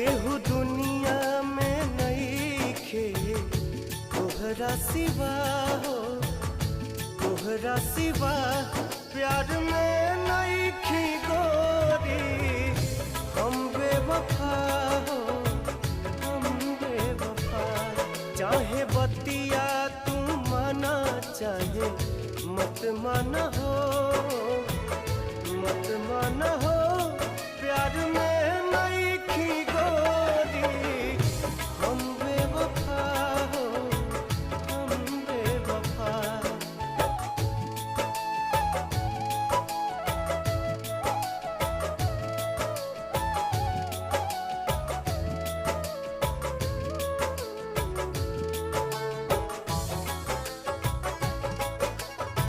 केहू दुनिया में नइखे तोहरा सिवा हो, तोहरा सिवा प्यार में नइखी गोरी। हम बेवफा हो, हम बेवफा। चाहे बतिया तू माना, चाहे मत माना हो, मत माना हो। प्यार में